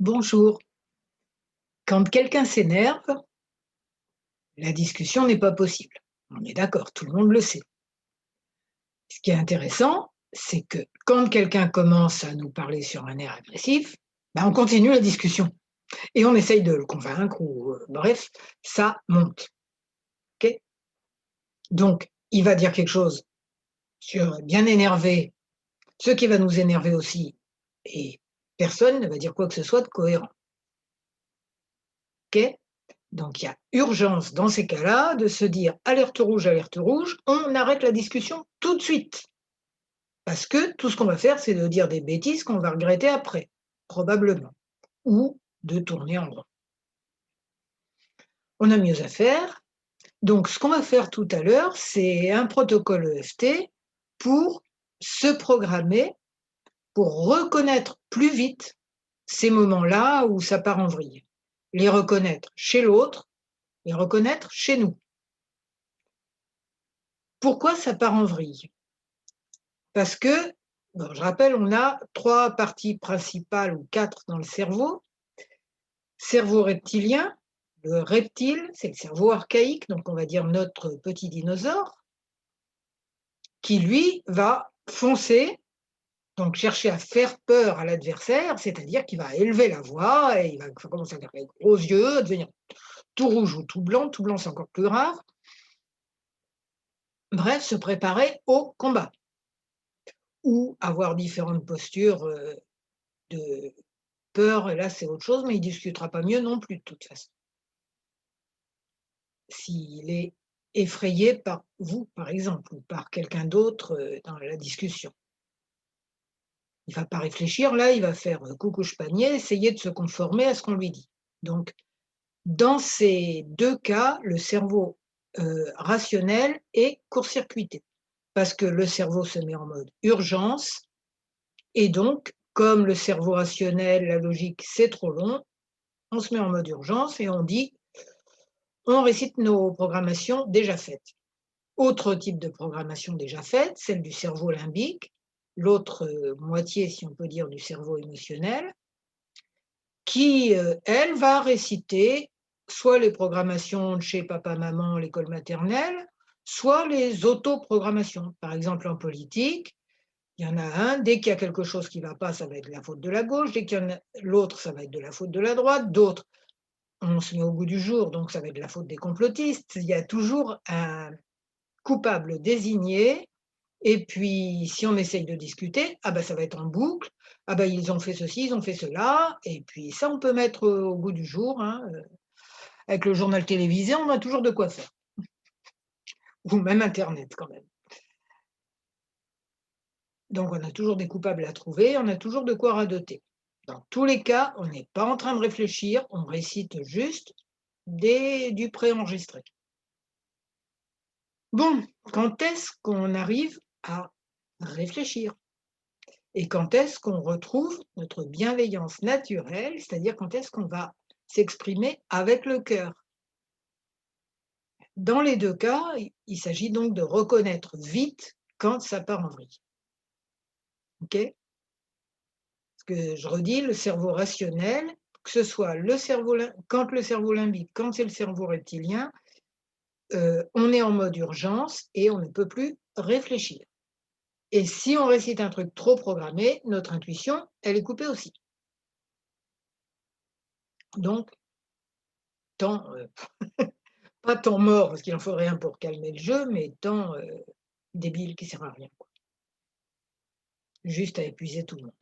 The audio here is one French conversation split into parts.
Bonjour. Quand quelqu'un s'énerve, la discussion n'est pas possible. On est d'accord, tout le monde le sait. Ce qui est intéressant, c'est que quand quelqu'un commence à nous parler sur un air agressif, ben on continue la discussion et on essaye de le convaincre ou bref, ça monte. Ok. Donc, il va dire quelque chose sur bien énervé, ce qui va nous énerver aussi, et personne ne va dire quoi que ce soit de cohérent. Ok. Donc il y a urgence dans ces cas-là de se dire: alerte rouge, on arrête la discussion tout de suite. Parce que tout ce qu'on va faire, c'est de dire des bêtises qu'on va regretter après, probablement, ou de tourner en rond. On a mieux à faire. Donc ce qu'on va faire tout à l'heure, c'est un protocole EFT pour se programmer, pour reconnaître plus vite ces moments-là où ça part en vrille. Les reconnaître chez l'autre, les reconnaître chez nous. Pourquoi ça part en vrille? Parce que, bon, je rappelle, on a 3 parties principales ou 4 dans le cerveau. Cerveau reptilien, le reptile, c'est le cerveau archaïque, donc on va dire notre petit dinosaure, qui lui va foncer, donc chercher à faire peur à l'adversaire, c'est-à-dire qu'il va élever la voix et il va commencer à faire les gros yeux, à devenir tout rouge ou tout blanc c'est encore plus grave. Bref, se préparer au combat ou avoir différentes postures, de peur, et là, c'est autre chose, mais il discutera pas mieux non plus de toute façon. S'il est effrayé par vous, par exemple, ou par quelqu'un d'autre, dans la discussion. Il va pas réfléchir, là, il va faire, coucouche panier, essayer de se conformer à ce qu'on lui dit. Donc, dans ces 2 cas, le cerveau, rationnel est court-circuité. Parce que le cerveau se met en mode urgence et donc, comme le cerveau rationnel, la logique, c'est trop long, on se met en mode urgence et on dit: on récite nos programmations déjà faites. Autre type de programmation déjà faite, celle du cerveau limbique, l'autre moitié, si on peut dire, du cerveau émotionnel, qui, elle, va réciter soit les programmations de chez papa-maman, l'école maternelle, soit les autoprogrammations. Par exemple, en politique, il y en a un, dès qu'il y a quelque chose qui ne va pas, ça va être de la faute de la gauche, dès qu'il y en a l'autre, ça va être de la faute de la droite, d'autres, on se met au goût du jour, donc ça va être de la faute des complotistes. Il y a toujours un coupable désigné et puis si on essaye de discuter, ah bah, ça va être en boucle. Ah bah, ils ont fait ceci, ils ont fait cela et puis ça, on peut mettre, au goût du jour, hein, avec le journal télévisé, on a toujours de quoi faire ou même internet quand même. Donc on a toujours des coupables à trouver, on a toujours de quoi radoter. Dans tous les cas, on n'est pas en train de réfléchir, on récite juste du préenregistré. Bon, quand est-ce qu'on arrive à réfléchir? Et quand est-ce qu'on retrouve notre bienveillance naturelle, c'est-à-dire quand est-ce qu'on va s'exprimer avec le cœur? Dans les 2 cas, il s'agit donc de reconnaître vite quand ça part en vrille, OK? Parce que je redis, le cerveau rationnel, que ce soit le cerveau limbique, quand c'est le cerveau reptilien, on est en mode urgence et on ne peut plus réfléchir. Et si on récite un truc trop programmé, notre intuition, elle est coupée aussi. Donc temps, pas temps mort, parce qu'il en faudrait un pour calmer le jeu, mais temps, débile qui sert à rien, quoi. Juste à épuiser tout le monde.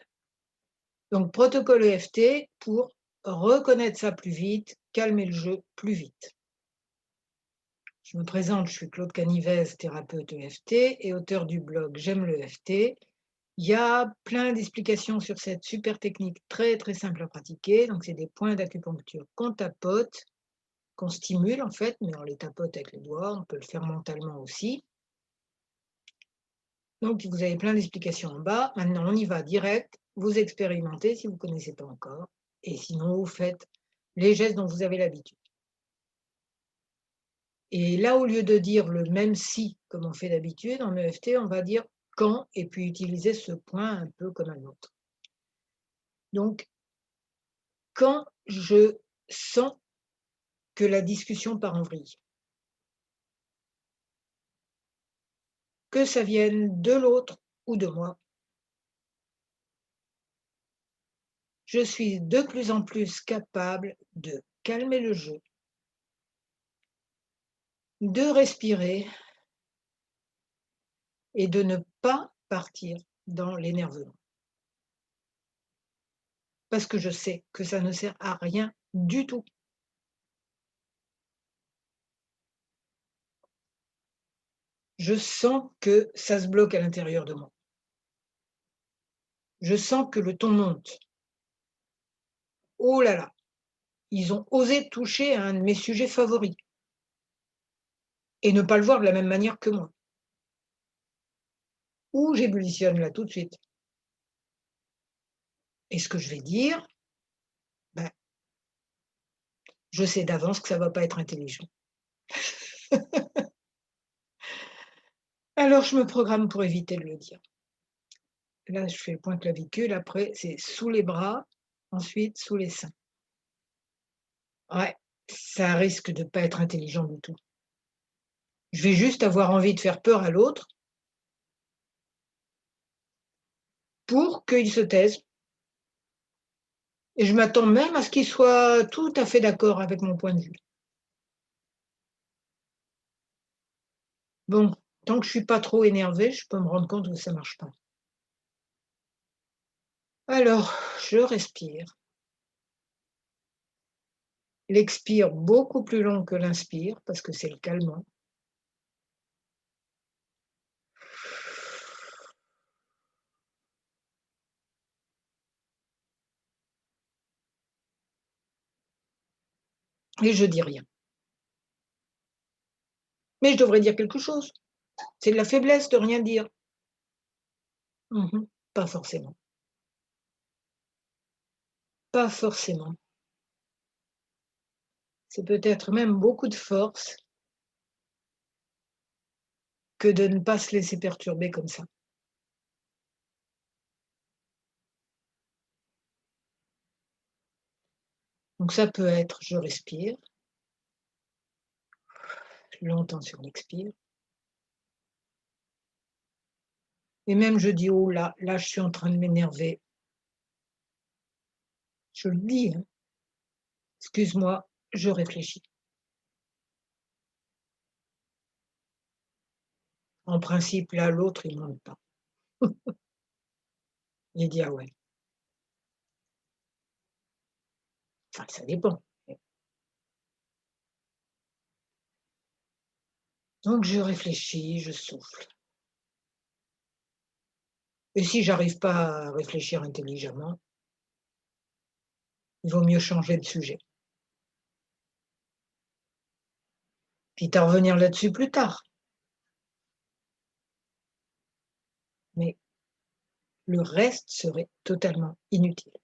Donc protocole EFT pour reconnaître ça plus vite, calmer le jeu plus vite. Je me présente, je suis Claude Canivez, thérapeute EFT et auteur du blog J'aime l'EFT. Il y a plein d'explications sur cette super technique très, très simple à pratiquer. Donc c'est des points d'acupuncture qu'on tapote, qu'on stimule en fait, mais on les tapote avec les doigts, on peut le faire mentalement aussi. Donc vous avez plein d'explications en bas. Maintenant, on y va direct. Vous expérimentez si vous ne connaissez pas encore et sinon vous faites les gestes dont vous avez l'habitude. Et là, au lieu de dire le même «si» comme on fait d'habitude, en EFT, on va dire «quand» et puis utiliser ce point un peu comme un autre. Donc quand je sens que la discussion part en vrille. Que ça vienne de l'autre ou de moi, je suis de plus en plus capable de calmer le jeu, de respirer et de ne pas partir dans l'énervement. Parce que je sais que ça ne sert à rien du tout. Je sens que ça se bloque à l'intérieur de moi. Je sens que le ton monte. Oh là là, ils ont osé toucher à un de mes sujets favoris et ne pas le voir de la même manière que moi. Ou j'ébullitionne là tout de suite. Et ce que je vais dire, ben, je sais d'avance que ça va pas être intelligent. Alors je me programme pour éviter de le dire. Là, je fais le point clavicule, après c'est sous les bras, ensuite sous les seins. Ouais, ça risque de pas être intelligent du tout. Je vais juste avoir envie de faire peur à l'autre pour qu'il se taise. Et je m'attends même à ce qu'il soit tout à fait d'accord avec mon point de vue. Bon, tant que je suis pas trop énervée, je peux me rendre compte que ça marche pas. Alors, je respire. L'expire beaucoup plus long que l'inspire parce que c'est le calmant. Et je dis rien. Mais je devrais dire quelque chose. C'est de la faiblesse de rien dire. Pas forcément. Pas forcément. C'est peut-être même beaucoup de force que de ne pas se laisser perturber comme ça. Donc ça peut être, je respire, longtemps sur l'expire, et même je dis: «Oh là, là je suis en train de m'énerver». Je le dis, hein: «Excuse-moi, je réfléchis». En principe, là, l'autre, il monte pas. Il dit: «Ah ouais». Enfin, ça dépend. Donc je réfléchis, je souffle. Et si j'arrive pas à réfléchir intelligemment, il vaut mieux changer de sujet, quitte à revenir là-dessus plus tard. Mais le reste serait totalement inutile.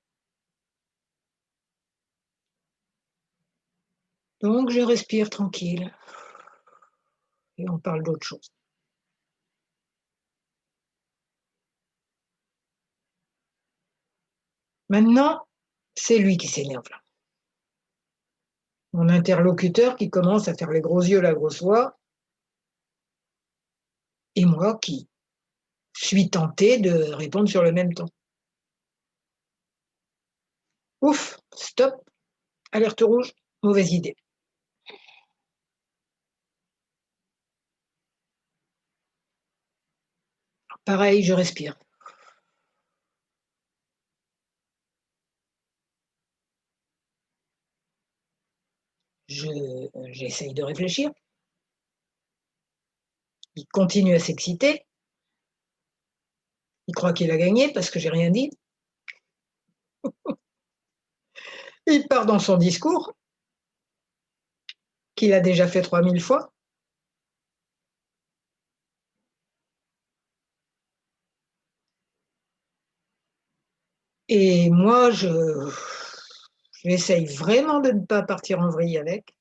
Donc je respire tranquille et on parle d'autre chose. Maintenant, c'est lui qui s'énerve là. Mon interlocuteur qui commence à faire les gros yeux, la grosse voix, et moi qui suis tentée de répondre sur le même ton. Ouf, stop, alerte rouge, mauvaise idée. Pareil, je respire. J'essaye de réfléchir. Il continue à s'exciter. Il croit qu'il a gagné parce que j'ai rien dit. Il part dans son discours qu'il a déjà fait 3000 fois. Et moi, j'essaye vraiment de ne pas partir en vrille avec.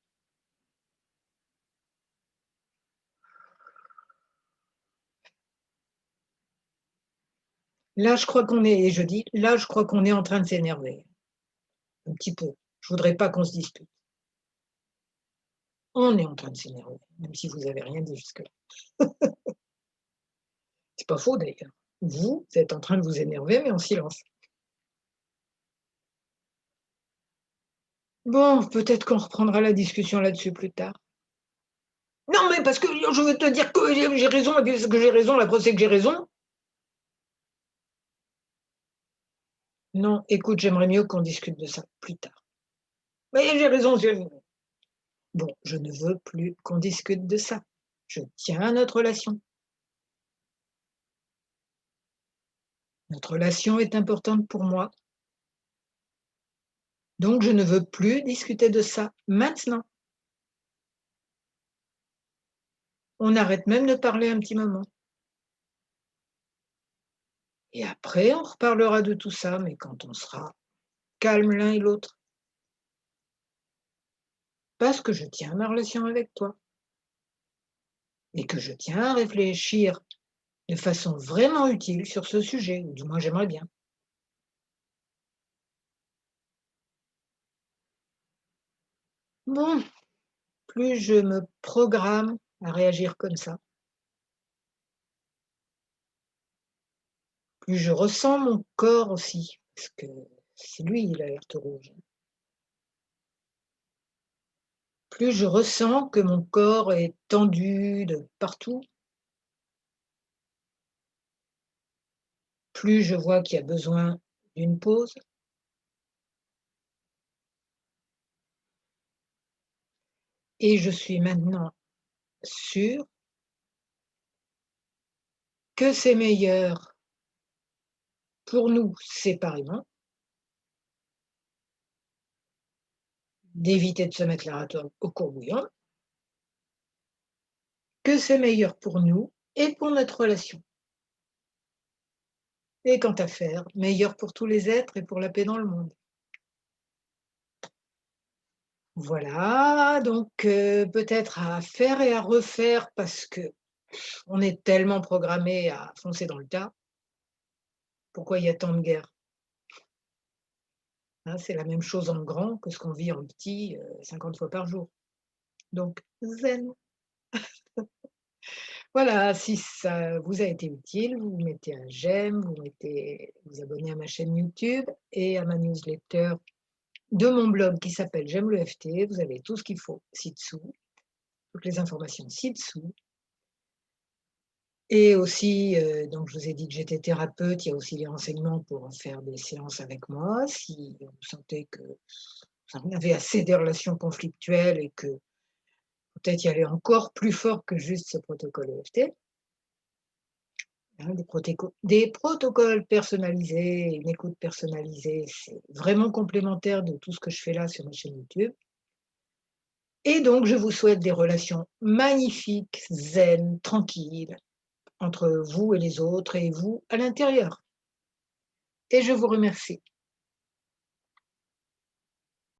Là, je crois qu'on est et je dis: «Là, je crois qu'on est en train de s'énerver». un petit peu. Je voudrais pas qu'on se dispute. On est en train de s'énerver, même si vous avez rien dit jusque-là. C'est pas faux d'ailleurs. Vous êtes en train de vous énerver, mais en silence. Bon, peut-être qu'on reprendra la discussion là-dessus plus tard. Non, mais parce que je veux te dire que j'ai raison, et puisque j'ai raison, la preuve c'est que j'ai raison. Non, écoute, j'aimerais mieux qu'on discute de ça plus tard. Mais j'ai raison, j'ai raison. Bon, je ne veux plus qu'on discute de ça. Je tiens à notre relation. Notre relation est importante pour moi, donc je ne veux plus discuter de ça maintenant. On arrête même de parler un petit moment. Et après, on reparlera de tout ça, mais quand on sera calme l'un et l'autre. Parce que je tiens à ma relation avec toi et que je tiens à réfléchir de façon vraiment utile sur ce sujet, ou du moins j'aimerais bien. Bon, plus je me programme à réagir comme ça, plus je ressens mon corps aussi, parce que c'est lui l'alerte rouge. Plus je ressens que mon corps est tendu de partout, plus je vois qu'il y a besoin d'une pause. Et je suis maintenant sûre que c'est meilleur pour nous séparément d'éviter de se mettre la rate au courbouillon, que c'est meilleur pour nous et pour notre relation. Et quant à faire, meilleur pour tous les êtres et pour la paix dans le monde. Voilà, donc peut-être à faire et à refaire parce que on est tellement programmé à foncer dans le tas. Pourquoi il y a tant de guerres? Hein, c'est la même chose en grand que ce qu'on vit en petit, 50 fois par jour. Donc zen. Voilà, si ça vous a été utile, vous mettez un j'aime, vous abonnez à ma chaîne YouTube et à ma newsletter de mon blog qui s'appelle J'aime le FT. Vous avez tout ce qu'il faut ci-dessous, toutes les informations ci-dessous. Et aussi, donc je vous ai dit que j'étais thérapeute, il y a aussi les renseignements pour faire des séances avec moi. Si vous sentez que vous en avez assez des relations conflictuelles et que peut-être y aller encore plus fort que juste ce protocole EFT, hein, des protocoles personnalisés, une écoute personnalisée, c'est vraiment complémentaire de tout ce que je fais là sur ma chaîne YouTube. Et donc je vous souhaite des relations magnifiques, zen, tranquilles, entre vous et les autres et vous à l'intérieur. Et je vous remercie.